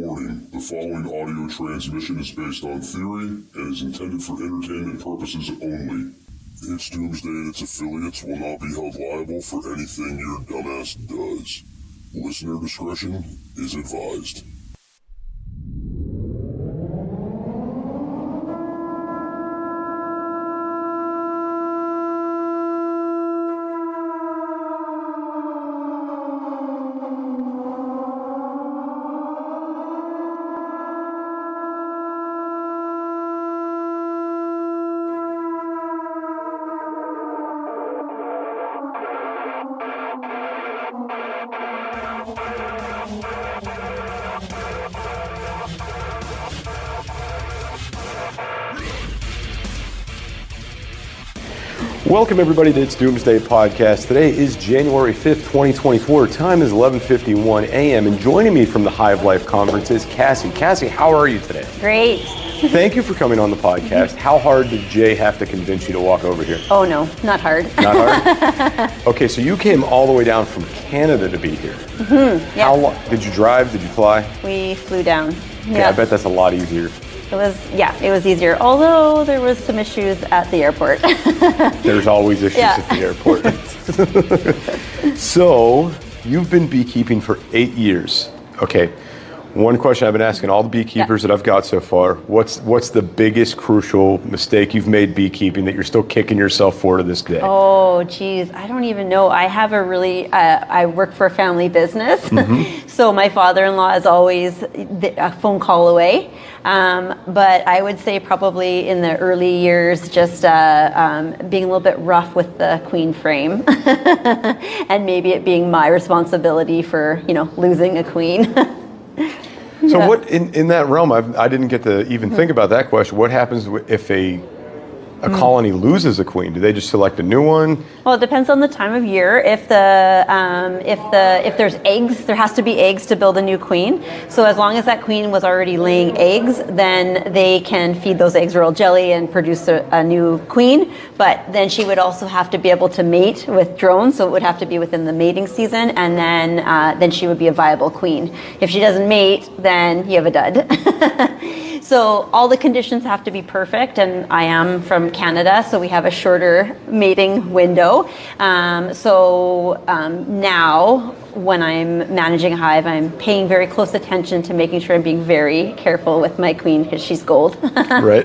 Warning, the following audio transmission is based on theory and is intended for entertainment purposes only. It's Doomsday and its affiliates will not be held liable for anything your dumbass does. Listener discretion is advised. Welcome everybody to It's Doomsday Podcast. Today is January 5th, 2024. Time is 11:51 a.m. and joining me from the Hive Life conference is Cassie. Cassie, how are you today? Great. Thank you for coming on the podcast. How hard did Jay have to convince you to walk over here? Oh no, not hard. Not hard? Okay, so you came all the way down from Canada to be here. Mm-hmm. Yes. How long? Did you drive? Did you fly? We flew down. Okay, Yeah. I bet that's a lot easier. It was easier. Although there was some issues at the airport. There's always issues at the airport. So, you've been beekeeping for 8 years. Okay, one question I've been asking all the beekeepers that I've got so far, what's the biggest crucial mistake you've made beekeeping that you're still kicking yourself for to this day? Oh, geez, I don't even know. I have a really, I work for a family business. Mm-hmm. So my father-in-law is always a phone call away. But I would say probably in the early years, just being a little bit rough with the queen frame and maybe it being my responsibility for, losing a queen. So what, in that realm, I didn't get to even think about that question. What happens if a colony loses a queen? Do they just select a new one? Well, it depends on the time of year. If there's eggs, there has to be eggs to build a new queen. So as long as that queen was already laying eggs, then they can feed those eggs royal jelly and produce a new queen. But then she would also have to be able to mate with drones, so it would have to be within the mating season, and then she would be a viable queen. If she doesn't mate, then you have a dud. So all the conditions have to be perfect, and I am from Canada, so we have a shorter mating window. Now, when I'm managing a hive, I'm paying very close attention to making sure I'm being very careful with my queen because she's gold. Right.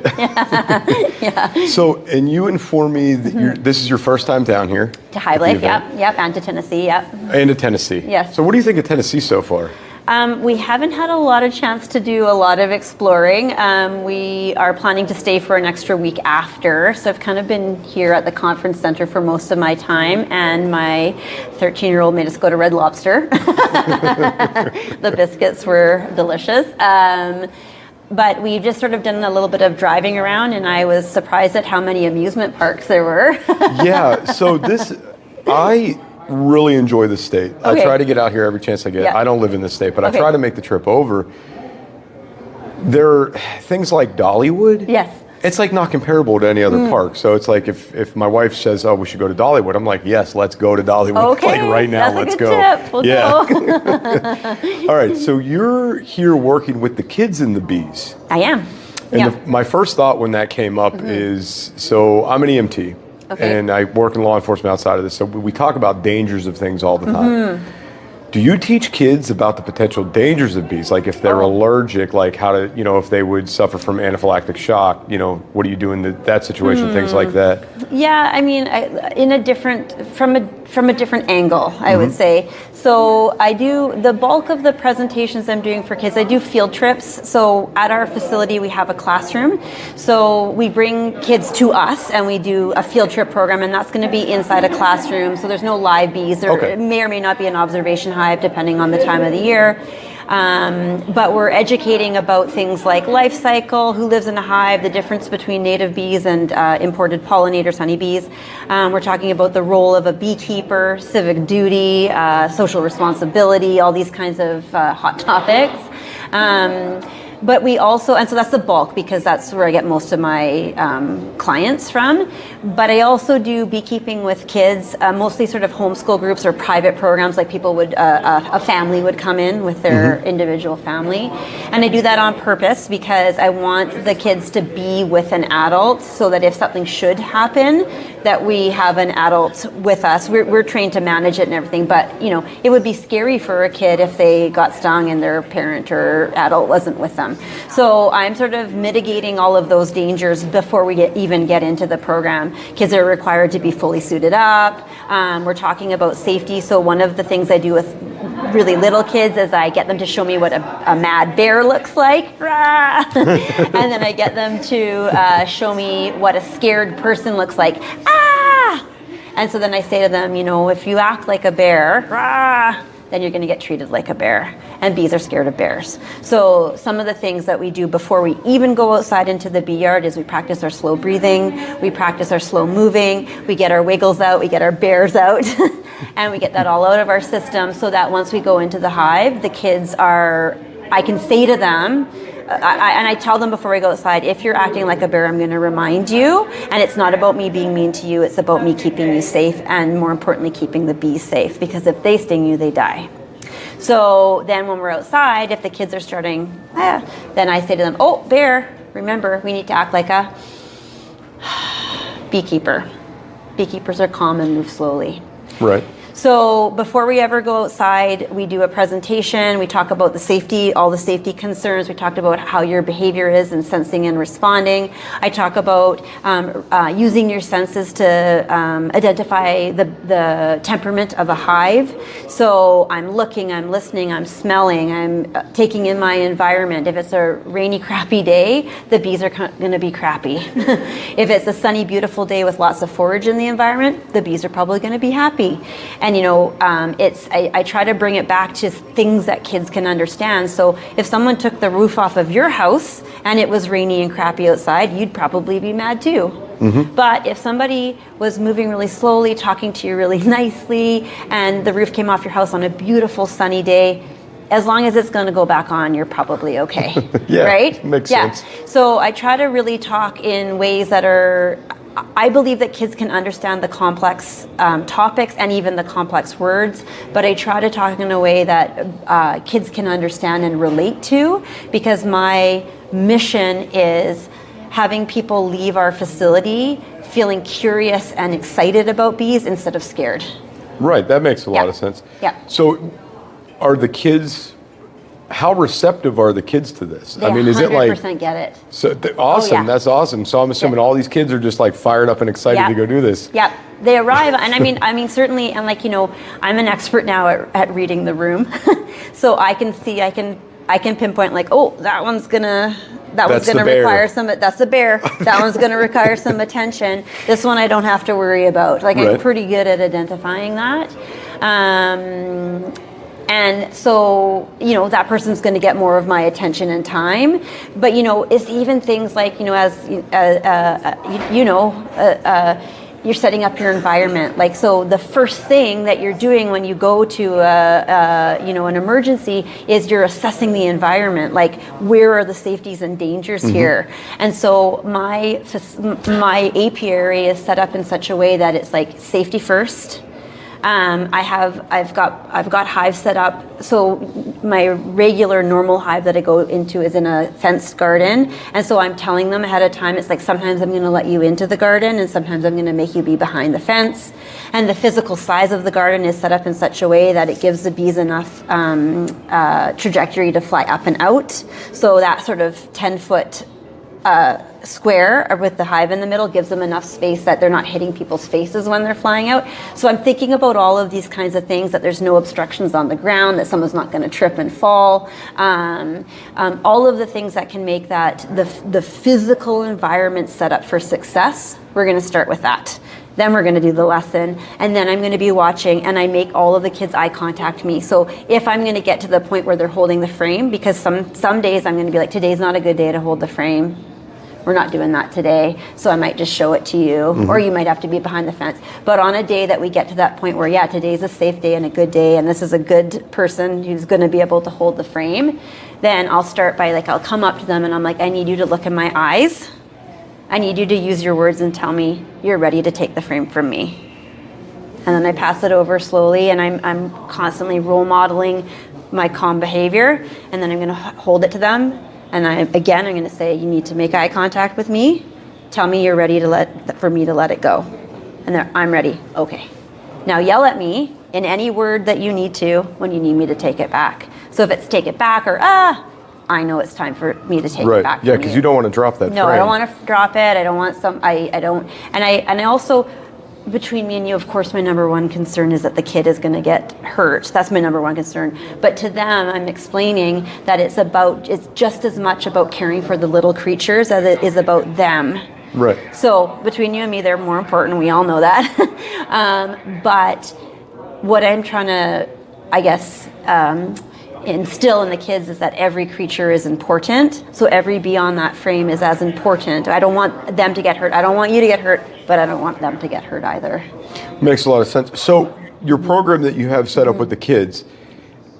Yeah. So, and you informed me that this is your first time down here. To Hive Life, yep, and to Tennessee, yep. And to Tennessee. Yes. So what do you think of Tennessee so far? We haven't had a lot of chance to do a lot of exploring. We are planning to stay for an extra week after. So I've kind of been here at the conference center for most of my time, and my 13-year-old made us go to Red Lobster. The biscuits were delicious. But we've just sort of done a little bit of driving around, and I was surprised at how many amusement parks there were. Yeah, so I really enjoy the state. Okay. I try to get out here every chance I get. Yeah. I don't live in the state, but Okay. I try to make the trip over. There are things like Dollywood. Yes. It's like not comparable to any other park. So it's like if my wife says, "Oh, we should go to Dollywood," I'm like, "Yes, let's go to Dollywood." Okay, Like right now, that's let's a good go. tip. We'll go. All right, so you're here working with the kids and the bees. I am. And my first thought when that came up is, so I'm an EMT. Okay. And I work in law enforcement outside of this, so we talk about dangers of things all the time. Do you teach kids about the potential dangers of bees? Like if they're allergic, like how to, if they would suffer from anaphylactic shock, what do you do in that situation, things like that? Yeah, I mean, from a different angle, I would say. So I do, the bulk of the presentations I'm doing for kids, I do field trips. So at our facility, we have a classroom. So we bring kids to us and we do a field trip program, and that's going to be inside a classroom. So there's no live bees. There may or may not be an observation hive depending on the time of the year. But we're educating about things like life cycle, who lives in a hive, the difference between native bees and imported pollinators, honeybees. We're talking about the role of a beekeeper, civic duty, social responsibility, all these kinds of hot topics. But we also, and so that's the bulk because that's where I get most of my clients from. But I also do beekeeping with kids, mostly sort of homeschool groups or private programs, like people would, a family would come in with their individual family. And I do that on purpose because I want the kids to be with an adult so that if something should happen, that we have an adult with us. We're trained to manage it and everything, but you know, it would be scary for a kid if they got stung and their parent or adult wasn't with them. So I'm sort of mitigating all of those dangers before we even get into the program. Kids are required to be fully suited up. We're talking about safety. So one of the things I do with really little kids is I get them to show me what a mad bear looks like. And then I get them to show me what a scared person looks like. And so then I say to them, you know, if you act like a bear, then you're going to get treated like a bear. And bees are scared of bears. So some of the things that we do before we even go outside into the bee yard is we practice our slow breathing, we practice our slow moving, we get our wiggles out, we get our bears out, and we get that all out of our system so that once we go into the hive, the kids are, I can say to them, and I tell them before we go outside, if you're acting like a bear, I'm going to remind you. And it's not about me being mean to you. It's about me keeping you safe and more importantly, keeping the bees safe. Because if they sting you, they die. So then when we're outside, if the kids are starting, then I say to them, oh, bear, remember, we need to act like a beekeeper. Beekeepers are calm and move slowly. Right. So before we ever go outside, we do a presentation. We talk about the safety, all the safety concerns. We talked about how your behavior is in sensing and responding. I talk about using your senses to identify the temperament of a hive. So I'm looking, I'm listening, I'm smelling, I'm taking in my environment. If it's a rainy, crappy day, the bees are going to be crappy. If it's a sunny, beautiful day with lots of forage in the environment, the bees are probably going to be happy. And you know, I try to bring it back to things that kids can understand. So if someone took the roof off of your house and it was rainy and crappy outside, you'd probably be mad too. But if somebody was moving really slowly, talking to you really nicely, and the roof came off your house on a beautiful sunny day, as long as it's going to go back on, you're probably okay. Yeah, right? Makes sense. So I try to really talk in ways that are, I believe that kids can understand the complex topics and even the complex words, but I try to talk in a way that kids can understand and relate to, because my mission is having people leave our facility feeling curious and excited about bees instead of scared. Right, that makes a lot of sense. Yeah. So are the kids, how receptive are the kids to this? They I mean, is it like 100% get it. So awesome? yeah. That's awesome. So I'm assuming all these kids are just like fired up and excited to go do this. Yep. They arrive, and I mean, certainly, and like, you know, I'm an expert now at reading the room, so I can see, I can pinpoint like, oh, that one's gonna require some. That's the bear. That one's gonna require some attention. This one I don't have to worry about. Like I'm pretty good at identifying that. And so, you know, that person's going to get more of my attention and time. But, you know, it's even things like, you know, you're setting up your environment. Like, so the first thing that you're doing when you go to, an emergency is you're assessing the environment. Like, where are the safeties and dangers here? And so my apiary is set up in such a way that it's like safety first. I've got hives set up. So my regular normal hive that I go into is in a fenced garden, and so I'm telling them ahead of time. It's like sometimes I'm going to let you into the garden, and sometimes I'm going to make you be behind the fence. And the physical size of the garden is set up in such a way that it gives the bees enough trajectory to fly up and out. So that sort of 10-foot square with the hive in the middle gives them enough space that they're not hitting people's faces when they're flying out. So I'm thinking about all of these kinds of things, that there's no obstructions on the ground, that someone's not going to trip and fall. All of the things that can make that the physical environment set up for success, we're going to start with that. Then we're going to do the lesson, and then I'm going to be watching, and I make all of the kids eye contact me. So if I'm going to get to the point where they're holding the frame, because some days I'm going to be like, today's not a good day to hold the frame. we're not doing that today. So I might just show it to you, or you might have to be behind the fence. But on a day that we get to that point where, yeah, today's a safe day and a good day, and this is a good person who's going to be able to hold the frame, then I'll start by I'll come up to them and I'm like, I need you to look in my eyes. I need you to use your words and tell me you're ready to take the frame from me. And then I pass it over slowly, and I'm constantly role modeling my calm behavior, and then I'm going to hold it to them, and I'm going to say, you need to make eye contact with me. Tell me you're ready for me to let it go. And I'm ready. Okay. Now yell at me in any word that you need to when you need me to take it back. So if it's take it back or I know it's time for me to take it back. Yeah, because you don't want to drop that. No, frame. I don't want to drop it. I don't want I don't. And I also, between me and you, of course, my number one concern is that the kid is going to get hurt. That's my number one concern. But to them, I'm explaining that it's just as much about caring for the little creatures as it is about them. Right. So between you and me, they're more important. We all know that. But what I'm trying to, I guess, instill in the kids is that every creature is important. So every bee on that frame is as important. I don't want them to get hurt. I don't want you to get hurt, but I don't want them to get hurt either. Makes a lot of sense. So your program that you have set up with the kids,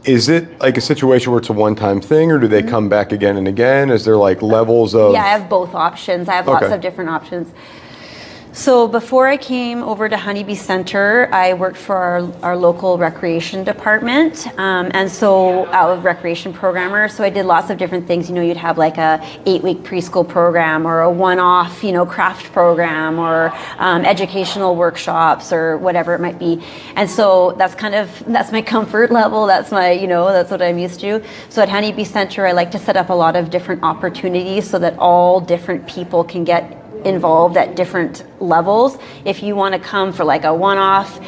is it like a situation where it's a one-time thing, or do they come back again and again? Is there levels of... Yeah, I have both options. I have lots of different options. So before I came over to Honeybee Center, I worked for our local recreation department, and so I was a recreation programmer. So I did lots of different things. You'd have a 8-week preschool program, or a one-off, craft program, or educational workshops, or whatever it might be. And so that's my comfort level. That's my, that's what I'm used to. So at Honeybee Center, I like to set up a lot of different opportunities so that all different people can get involved at different levels. If you want to come for a one-off,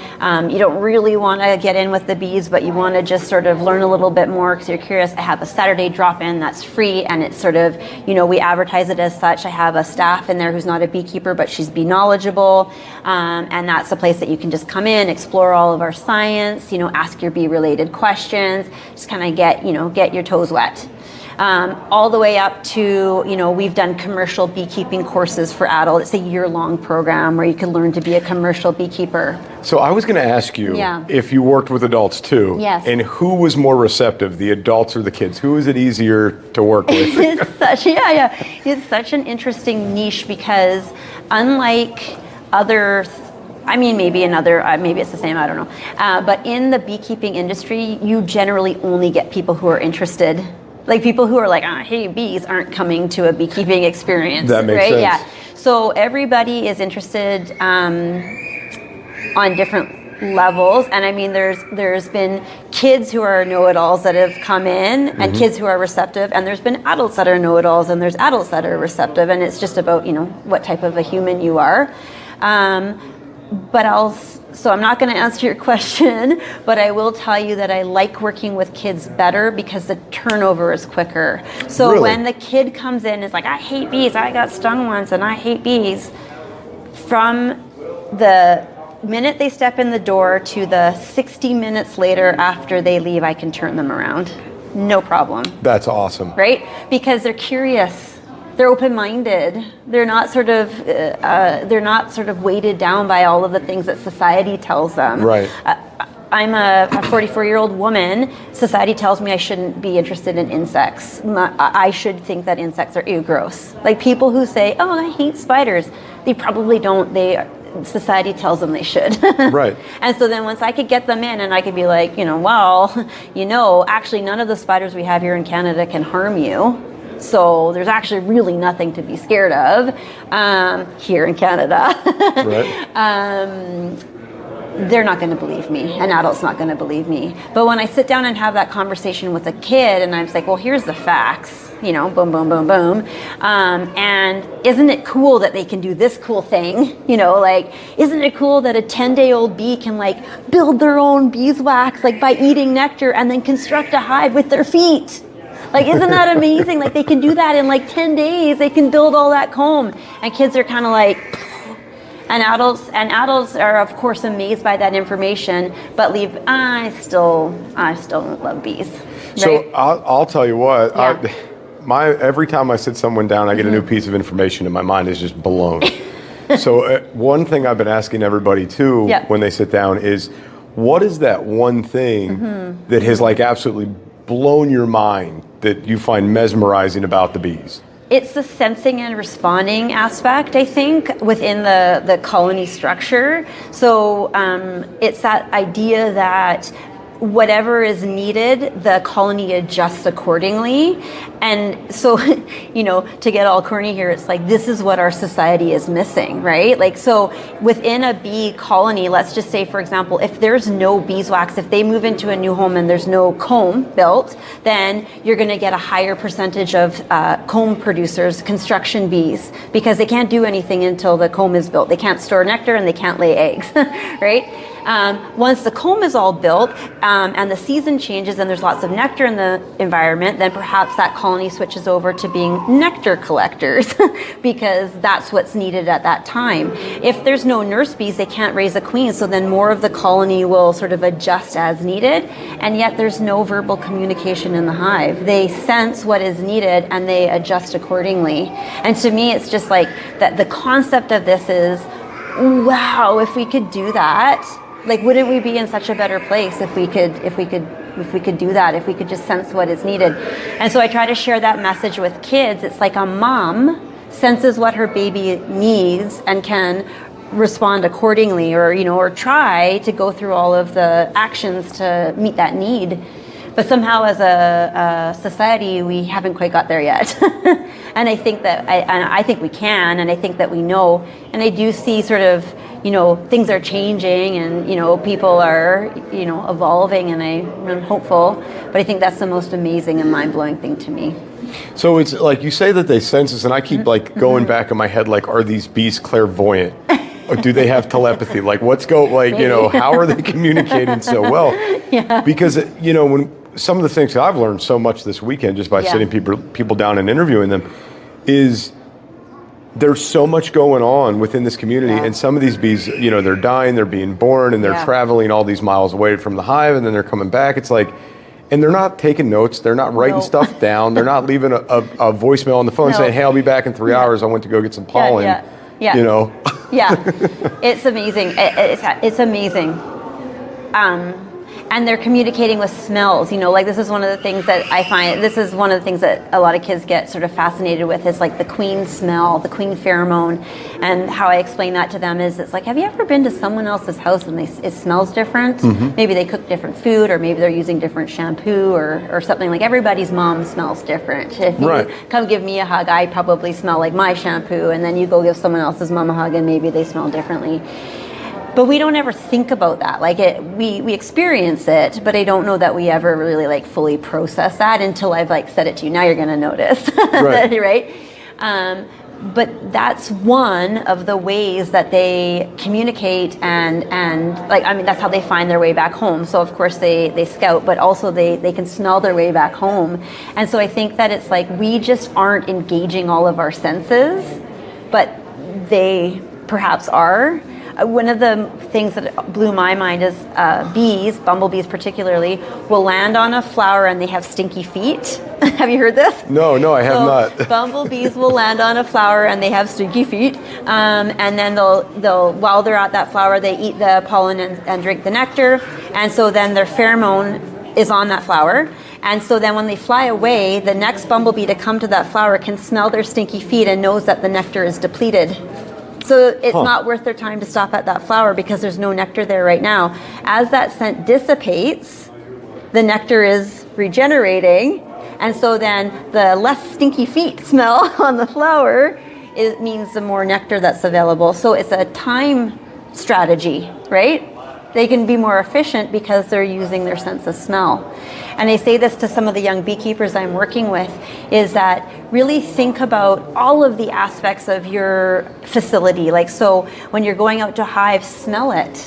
you don't really want to get in with the bees, but you want to just sort of learn a little bit more because you're curious. I have a Saturday drop-in that's free, and it's sort of, we advertise it as such. I have a staff in there who's not a beekeeper, but she's bee knowledgeable, and that's a place that you can just come in, explore all of our science, ask your bee-related questions, just kind of get your toes wet. All the way up to, we've done commercial beekeeping courses for adults. It's a year-long program where you can learn to be a commercial beekeeper. So I was going to ask you if you worked with adults too. Yes. And who was more receptive, the adults or the kids? Who is it easier to work with? It's such an interesting niche because unlike other... maybe it's the same, I don't know. But in the beekeeping industry, you generally only get people who are interested. People who are I hate bees aren't coming to a beekeeping experience. That makes right? sense. Yeah. So everybody is interested on different levels. And there's been kids who are know-it-alls that have come in, and kids who are receptive, and there's been adults that are know-it-alls, and there's adults that are receptive. And it's just about, what type of a human you are. So I'm not going to answer your question, but I will tell you that I like working with kids better because the turnover is quicker. So Really? When the kid comes in, it's I hate bees, I got stung once, and I hate bees. From the minute they step in the door to the 60 minutes later after they leave, I can turn them around. No problem. That's awesome. Right? Because they're curious. They're open-minded. They're not sort of weighted down by all of the things that society tells them. Right. I'm a 44-year-old woman. Society tells me I shouldn't be interested in insects. I should think that insects are gross. People who say, "Oh, I hate spiders," they probably don't. Society tells them they should. Right. And so then once I could get them in, and I could be actually none of the spiders we have here in Canada can harm you. So there's actually really nothing to be scared of here in Canada. Right. They're not going to believe me. An adult's not going to believe me. But when I sit down and have that conversation with a kid, and I'm well, here's the facts, boom, boom, boom, boom. And isn't it cool that they can do this cool thing? Isn't it cool that a 10-day-old bee can build their own beeswax by eating nectar and then construct a hive with their feet? Isn't that amazing? They can do that in 10 days. They can build all that comb. And kids are kind of and adults are of course amazed by that information, but I still don't love bees. Right? So I'll tell you what, Yeah. every time I sit someone down, I get a new piece of information and my mind is just blown. So one thing I've been asking everybody too when they sit down is, what is that one thing that has like absolutely blown your mind that you find mesmerizing about the bees? It's the sensing and responding aspect, I think, within the colony structure. So it's that idea that whatever is needed, the colony adjusts accordingly. And so, to get all corny here, it's like, this is what our society is missing, right? Like, so within a bee colony, let's just say, for example, if there's no beeswax, if they move into a new home and there's no comb built, then you're going to get a higher percentage of comb producers, construction bees, because they can't do anything until the comb is built. They can't store nectar and they can't lay eggs, right? Once the comb is all built and the season changes and there's lots of nectar in the environment, then perhaps that colony switches over to being nectar collectors because that's what's needed at that time. If there's no nurse bees, they can't raise a queen, so then more of the colony will sort of adjust as needed, and yet there's no verbal communication in the hive. They sense what is needed and they adjust accordingly. And to me, it's just like that the concept of this is, wow, if we could do that, like, wouldn't we be in such a better place if we could do that, if we could just sense what is needed? And so I try to share that message with kids. It's like a mom senses what her baby needs and can respond accordingly, or try to go through all of the actions to meet that need. But somehow as a society, we haven't quite got there yet. And I think that I think we can, and I think that we know. And I do see sort of, things are changing, and people are, evolving, and I'm hopeful. But I think that's the most amazing and mind-blowing thing to me. So it's like you say that they sense us, and I keep like going back in my head, like, are these bees clairvoyant? Or do they have telepathy? Like, how are they communicating so well? Yeah. Because when some of the things that I've learned so much this weekend just by sitting people down and interviewing them is there's so much going on within this community, and some of these bees, they're dying, they're being born, and they're traveling all these miles away from the hive, and then they're coming back. It's like, and they're not taking notes, they're not writing stuff down, they're not leaving a voicemail on the phone saying, hey, I'll be back in 3 hours, I went to go get some pollen. Yeah. It's amazing. It's amazing. And they're communicating with smells, this is one of the things that I find, this is one of the things that a lot of kids get sort of fascinated with, is like the queen smell, the queen pheromone. And how I explain that to them is, it's like, have you ever been to someone else's house and it smells different? Maybe they cook different food, or maybe they're using different shampoo or something. Like, everybody's mom smells different. If you come give me a hug, I probably smell like my shampoo, and then you go give someone else's mom a hug and maybe they smell differently. But we don't ever think about that. Like, we experience it, but I don't know that we ever really like fully process that until I've like said it to you. Now you're going to notice, right? But that's one of the ways that they communicate, and that's how they find their way back home. So of course they scout, but also they can smell their way back home. And so I think that it's like, we just aren't engaging all of our senses, but they perhaps are. One of the things that blew my mind is bees, bumblebees particularly, will land on a flower and they have stinky feet. Have you heard this? No, I have not. Bumblebees will land on a flower and they have stinky feet, and then they'll while they're at that flower, they eat the pollen and drink the nectar, and so then their pheromone is on that flower. And so then when they fly away, the next bumblebee to come to that flower can smell their stinky feet and knows that the nectar is depleted. So it's not worth their time to stop at that flower because there's no nectar there right now. As that scent dissipates, the nectar is regenerating, and so then the less stinky feet smell on the flower, it means the more nectar that's available. So it's a time strategy, right? They can be more efficient because they're using their sense of smell. And I say this to some of the young beekeepers I'm working with, is that really think about all of the aspects of your facility. Like, so when you're going out to hive, smell it.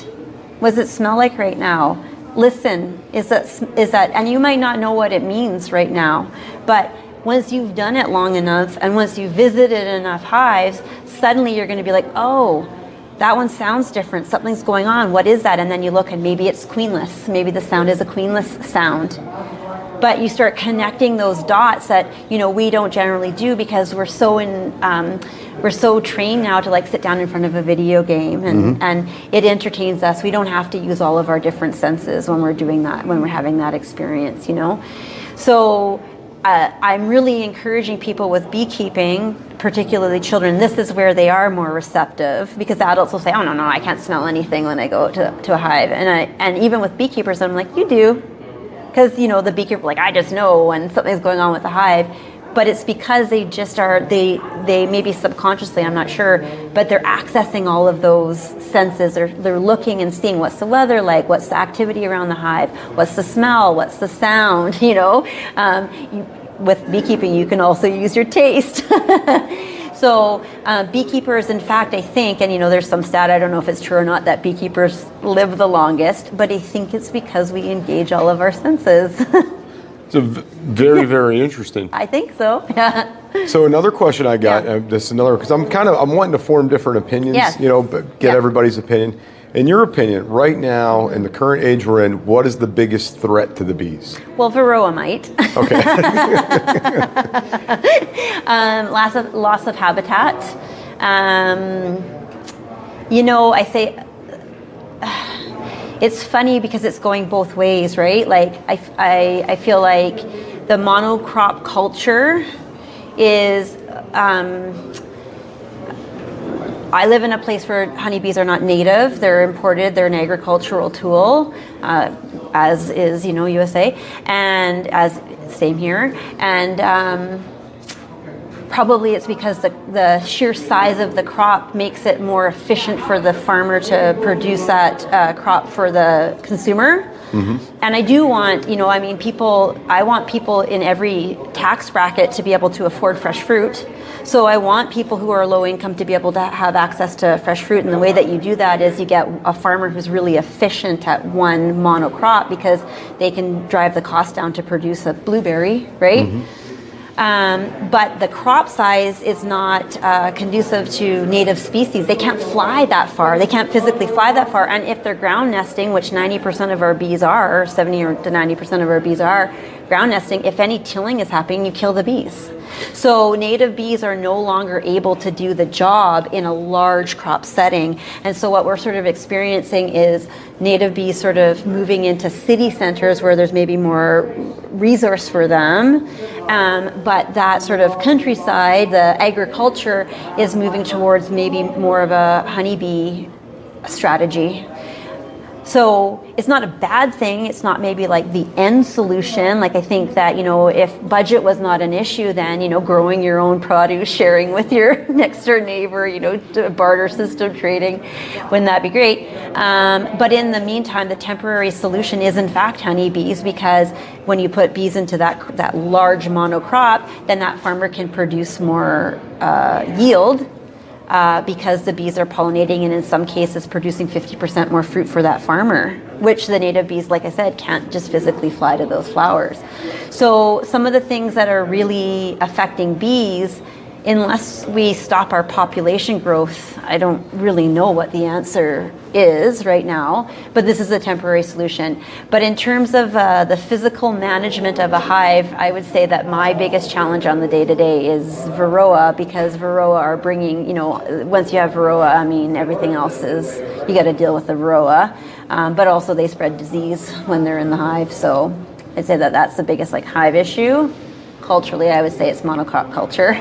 What does it smell like right now? Listen, is that, and you might not know what it means right now, but once you've done it long enough and once you've visited enough hives, suddenly you're going to be like, oh, that one sounds different. Something's going on. What is that? And then you look and maybe it's queenless. Maybe the sound is a queenless sound. but you start connecting those dots that, you know, we don't generally do because we're so trained now to like sit down in front of a video game and it entertains us. We don't have to use all of our different senses when we're doing that, when we're having that experience, you know? So I'm really encouraging people with beekeeping, particularly children. This is where they are more receptive, because adults will say, oh, no, I can't smell anything when I go to a hive. And even with beekeepers, I'm like, you do. Because, you know, the beekeeper, like, I just know when something's going on with the hive. But it's because they just are, they maybe subconsciously, I'm not sure, but they're accessing all of those senses. They're looking and seeing what's the weather like, what's the activity around the hive, what's the smell, what's the sound, you know. With beekeeping, you can also use your taste. So beekeepers, in fact, I think, and you know, there's some stat, I don't know if it's true or not, that beekeepers live the longest, but I think it's because we engage all of our senses. It's very, very interesting. I think so. So another question I got, this is another, because I'm wanting to form different opinions, you know, but get everybody's opinion. In your opinion, right now, in the current age we're in, what is the biggest threat to the bees? Well, varroa mite. Okay. Loss of habitat. You know, I say, it's funny because it's going both ways, right? Like, I feel like the monocrop culture is, I live in a place where honeybees are not native. They're imported. They're an agricultural tool, as is, you know, USA, and as same here. And probably it's because the sheer size of the crop makes it more efficient for the farmer to produce that crop for the consumer. And I do want, you know, I mean, I want people in every tax bracket to be able to afford fresh fruit. So I want people who are low income to be able to have access to fresh fruit. And the way that you do that is you get a farmer who's really efficient at one monocrop, because they can drive the cost down to produce a blueberry, right? But the crop size is not conducive to native species. They can't fly that far. They can't physically fly that far. And if they're ground nesting, which 90% of our bees are, 70 to 90% of our bees are ground nesting, if any tilling is happening, you kill the bees. So native bees are no longer able to do the job in a large crop setting. And so what we're sort of experiencing is native bees sort of moving into city centers where there's maybe more resource for them. But that sort of countryside, the agriculture, is moving towards maybe more of a honeybee strategy. So it's not a bad thing. It's not maybe like the end solution. Like, I think that, you know, if budget was not an issue, then, you know, growing your own produce, sharing with your next door neighbor, you know, barter system trading, wouldn't that be great? But in the meantime, the temporary solution is in fact honeybees, because when you put bees into that large monocrop, then that farmer can produce more yield. Because the bees are pollinating and in some cases producing 50% more fruit for that farmer, which the native bees, like I said, can't just physically fly to those flowers. So some of the things that are really affecting bees, unless we stop our population growth, I don't really know what the answer is right now, but this is a temporary solution. But in terms of the physical management of a hive, I would say that my biggest challenge on the day-to-day is varroa, because varroa are bringing, you know, once you have varroa, I mean, everything else is, you got to deal with the varroa, but also they spread disease when they're in the hive. So I'd say that that's the biggest like hive issue. Culturally, I would say it's monocrop culture.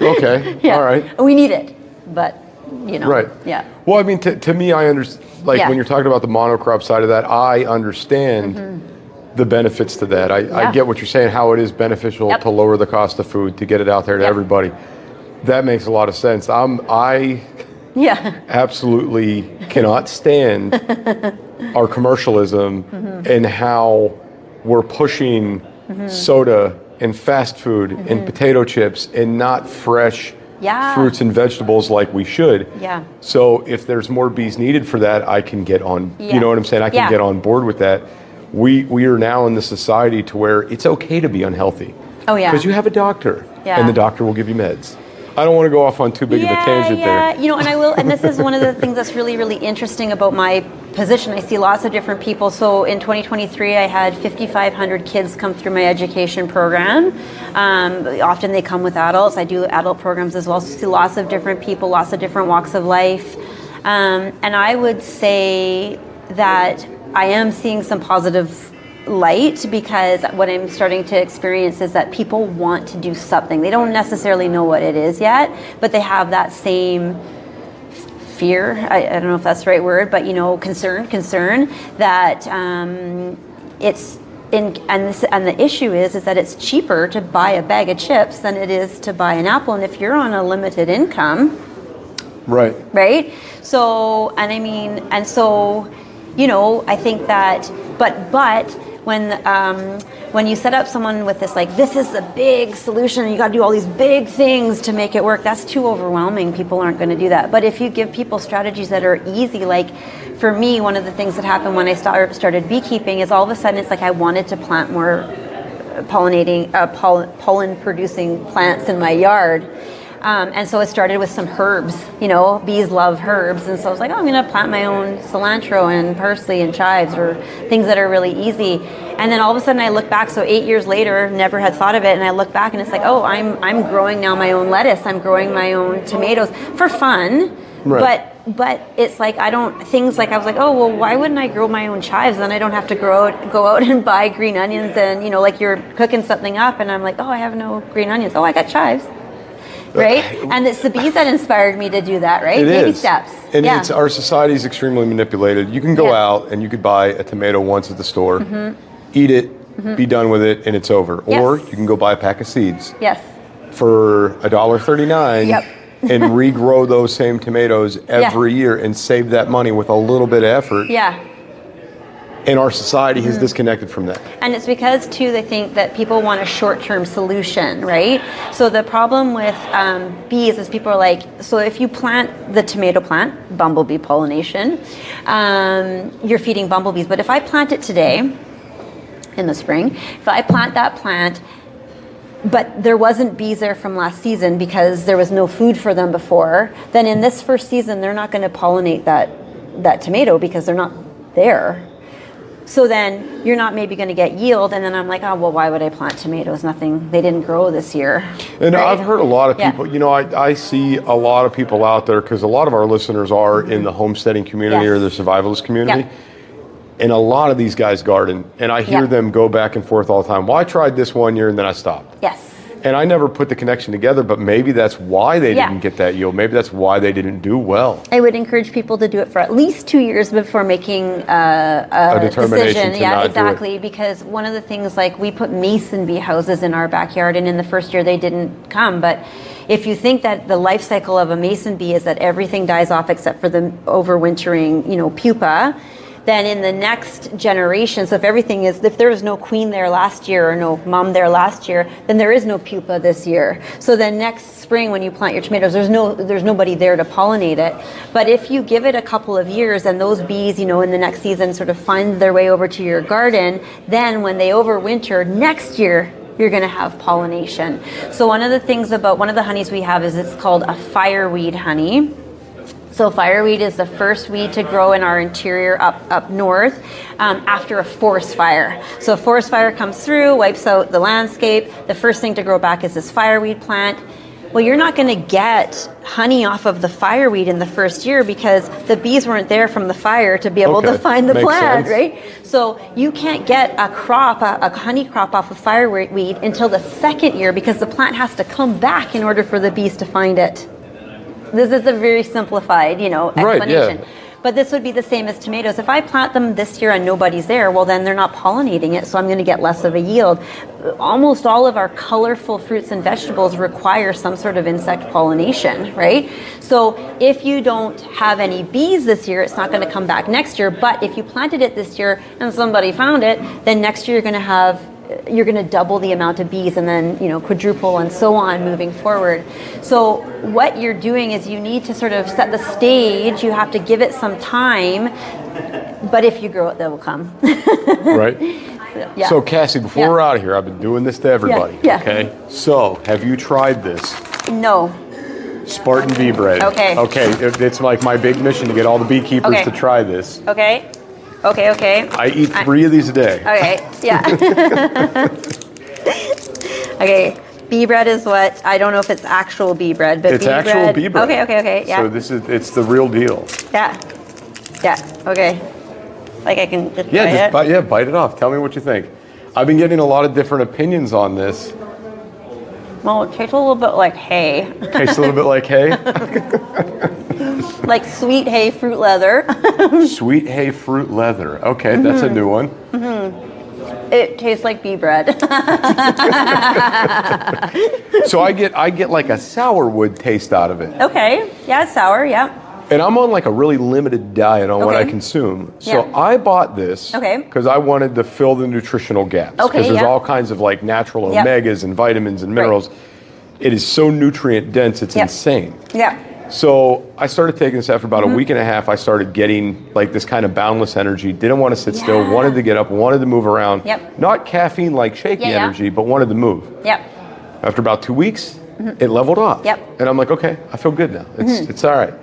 Okay, all right. We need it, but, you know. Right. Yeah. Well, I mean, to me, I understand, like when you're talking about the monocrop side of that, I understand the benefits to that. I get what you're saying, how it is beneficial to lower the cost of food, to get it out there to everybody. That makes a lot of sense. I absolutely cannot stand our commercialism and how we're pushing soda and fast food and potato chips and not fresh fruits and vegetables like we should. So if there's more bees needed for that, I can get on, you know what I'm saying? I can get on board with that. We are now in the society to where it's okay to be unhealthy. Because you have a doctor and the doctor will give you meds. I don't want to go off on too big of a tangent there. You know, and I will, and this is one of the things that's really, really interesting about my position. I see lots of different people. So in 2023, I had 5,500 kids come through my education program. Often they come with adults. I do adult programs as well. So I see lots of different people, lots of different walks of life. And I would say that I am seeing some positive light, because what I'm starting to experience is that people want to do something. They don't necessarily know what it is yet, but they have that same fear, I don't know if that's the right word, but concern that it's in, and the issue is that it's cheaper to buy a bag of chips than it is to buy an apple. And if you're on a limited income, right? So, I think that, but when you set up someone with this, like, this is a big solution, you got to do all these big things to make it work, that's too overwhelming. People aren't going to do that. But if you give people strategies that are easy, like for me, one of the things that happened when I started beekeeping is all of a sudden it's like I wanted to plant more pollen producing plants in my yard. And so it started with some herbs. Bees love herbs, and so I was like, I'm going to plant my own cilantro and parsley and chives, or things that are really easy. And then all of a sudden I look back, so 8 years later, never had thought of it, and I look back and it's like, oh, I'm growing now my own lettuce, I'm growing my own tomatoes for fun. Right. But it's like I was like, oh, well, why wouldn't I grow my own chives? Then I don't have to go out and buy green onions, and like you're cooking something up and I'm like, oh, I have no green onions. Oh, I got chives. Right? And it's the bees that inspired me to do that, right? Baby steps. And it's, our society is extremely manipulated. You can go out and you could buy a tomato once at the store, eat it, be done with it, and it's over. Yes. Or you can go buy a pack of seeds for $1.39 and regrow those same tomatoes every year and save that money with a little bit of effort. Yeah. And our society has disconnected from that. And it's because, too, they think that people want a short-term solution, right? So the problem with bees is people are like, so if you plant the tomato plant, bumblebee pollination, you're feeding bumblebees. But if I plant it today, in the spring, if I plant that plant, but there wasn't bees there from last season because there was no food for them before, then in this first season, they're not going to pollinate that tomato because they're not there. So then you're not maybe going to get yield, and then I'm like, oh, well, why would I plant tomatoes? They didn't grow this year. And right? I've heard a lot of people, I see a lot of people out there, because a lot of our listeners are in the homesteading community or the survivalist community. And a lot of these guys garden, and I hear them go back and forth all the time. Well, I tried this one year and then I stopped. Yes. And I never put the connection together, but maybe that's why they didn't get that yield. Maybe that's why they didn't do well. I would encourage people to do it for at least 2 years before making a determination decision. Yeah, exactly. Because one of the things, like, we put mason bee houses in our backyard, and in the first year they didn't come. But if you think that the life cycle of a mason bee is that everything dies off except for the overwintering, pupa, then in the next generation, so if there was no queen there last year or no mom there last year, then there is no pupa this year. So then next spring when you plant your tomatoes, there's nobody there to pollinate it. But if you give it a couple of years and those bees, in the next season sort of find their way over to your garden, then when they overwinter next year, you're going to have pollination. So one of the honeys we have is it's called a fireweed honey. So fireweed is the first weed to grow in our interior up north after a forest fire. So a forest fire comes through, wipes out the landscape. The first thing to grow back is this fireweed plant. Well, you're not going to get honey off of the fireweed in the first year because the bees weren't there from the fire to be able to find the plant, right? So you can't get a honey crop off of fireweed until the second year because the plant has to come back in order for the bees to find it. This is a very simplified, explanation. Right, But this would be the same as tomatoes. If I plant them this year and nobody's there, well, then they're not pollinating it, so I'm going to get less of a yield. Almost all of our colorful fruits and vegetables require some sort of insect pollination, right? So if you don't have any bees this year, it's not going to come back next year. But if you planted it this year and somebody found it, then next year you're going to double the amount of bees and then, quadruple and so on moving forward. So what you're doing is you need to sort of set the stage. You have to give it some time, but if you grow it, they will come. Right. So Cassie, before we're out of here, I've been doing this to everybody. Okay. So have you tried this? No. Spartan bee bread. Okay. Okay, it's like my big mission to get all the beekeepers Okay. to try this. Okay. Okay. I eat 3 of these a day. Okay, yeah. Okay, bee bread is what? I don't know if it's actual bee bread, but It's bee actual bread. bee bread. Okay, yeah. So it's the real deal. Yeah, okay. Like I can just Yeah, try it? bite it off. Tell me what you think. I've been getting a lot of different opinions on this. Well, it tastes a little bit like hay. Tastes a little bit like hay. Like sweet hay fruit leather. Sweet hay fruit leather. Okay, that's a new one. It tastes like bee bread. So I get like a sour wood taste out of it. Okay, yeah, it's sour, yeah. And I'm on like a really limited diet on what I Okay. consume. So Yeah. I bought this Okay. because I wanted to fill the nutritional gaps. Okay, Because there's yeah. all kinds of like natural Yep. omegas and vitamins and minerals. It is so nutrient dense, it's Yep. insane. Yeah. So I started taking this after about Mm-hmm. a week and a half. I started getting like this kind of boundless energy. Didn't want to sit still, Yeah. wanted to get up, wanted to move around. Yep. Not caffeine like shaky Yeah, yeah. energy, but wanted to move. Yep. After about 2 weeks, it leveled off. Yep. And I'm like, okay, I feel good now. It's all right.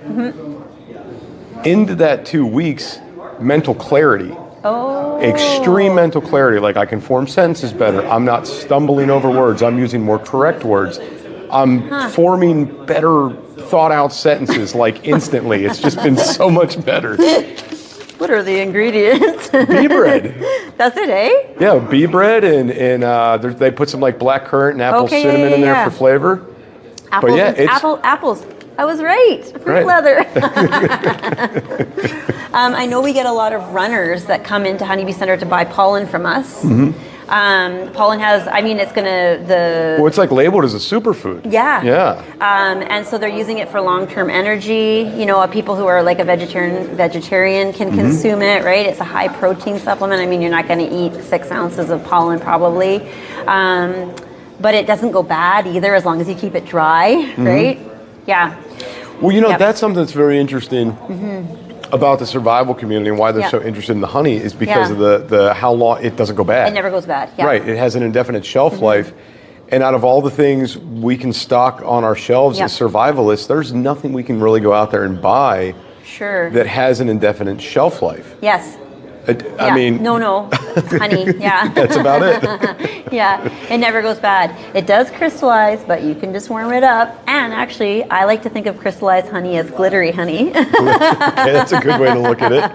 Into that 2 weeks, mental clarity. Oh. Extreme mental clarity. Like I can form sentences better. I'm not stumbling over words. I'm using more correct words. I'm forming better thought out sentences like instantly. It's just been so much better. What are the ingredients? Bee bread. That's it, eh? Yeah, bee bread and they put some like black currant and apple Okay, cinnamon in there yeah. for flavor. Apples, yeah, and- it's- apples. I was right. Fruit Right. leather. I know we get a lot of runners that come into Honeybee Center to buy pollen from us. Pollen has, it's Well, it's like labeled as a superfood. Yeah. Yeah. And so they're using it for long-term energy. You know, people who are like a vegetarian can consume it, right? It's a high protein supplement. You're not going to eat 6 ounces of pollen probably. But it doesn't go bad either as long as you keep it dry, right? Yeah. Well, Yep. that's something that's very interesting about the survival community and why they're Yeah. so interested in the honey is because Yeah. of the how long it doesn't go bad. It never goes bad. Yeah. Right. It has an indefinite shelf life. And out of all the things we can stock on our shelves Yeah. as survivalists, there's nothing we can really go out there and buy Sure. that has an indefinite shelf life. Yes. I Yeah. mean, No. Honey. Yeah. that's about it. Yeah, it never goes bad. It does crystallize, but you can just warm it up. And actually, I like to think of crystallized honey as glittery honey. Okay, that's a good way to look at it.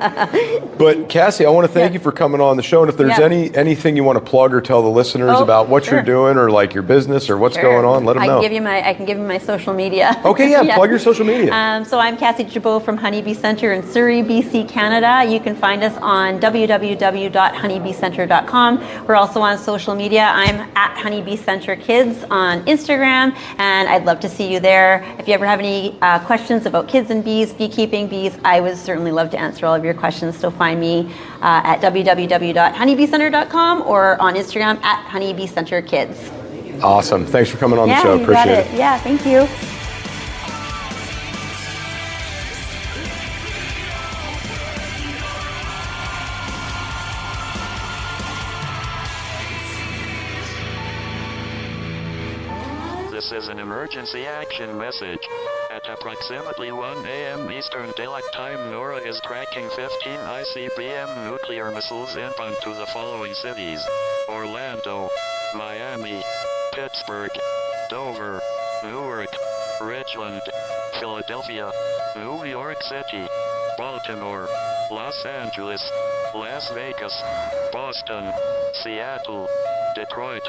But Cassie, I want to thank you for coming on the show. And if there's Yeah. anything you want to plug or tell the listeners Oh, about what sure. you're doing or like your business or what's Sure. going on, let them know. I can give you my social media. Okay, yeah, plug your social media. So I'm Cassie Jabot from Honeybee Center in Surrey, BC, Canada. You can find us on www.honeybeecenter.com. We're also on social media. I'm at Honeybee Center Kids on Instagram, and I'd love to see you there. If you ever have any questions about kids and bees, beekeeping, bees, I would certainly love to answer all of your questions. So find me at www.honeybeecenter.com or on Instagram at Honeybee Center Kids. Awesome. Thanks for coming on the Yeah, show. you got Appreciate it. Yeah, thank you. This is an emergency action message. At approximately 1 a.m. Eastern Daylight Time, NORAD is tracking 15 ICBM nuclear missiles inbound to the following cities: Orlando, Miami, Pittsburgh, Dover, Newark, Richland, Philadelphia, New York City, Baltimore, Los Angeles, Las Vegas, Boston, Seattle, Detroit.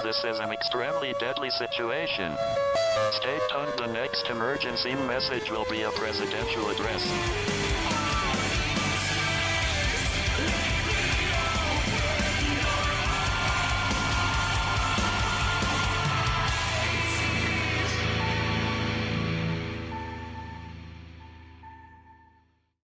This is an extremely deadly situation. Stay tuned. The next emergency message will be a presidential address.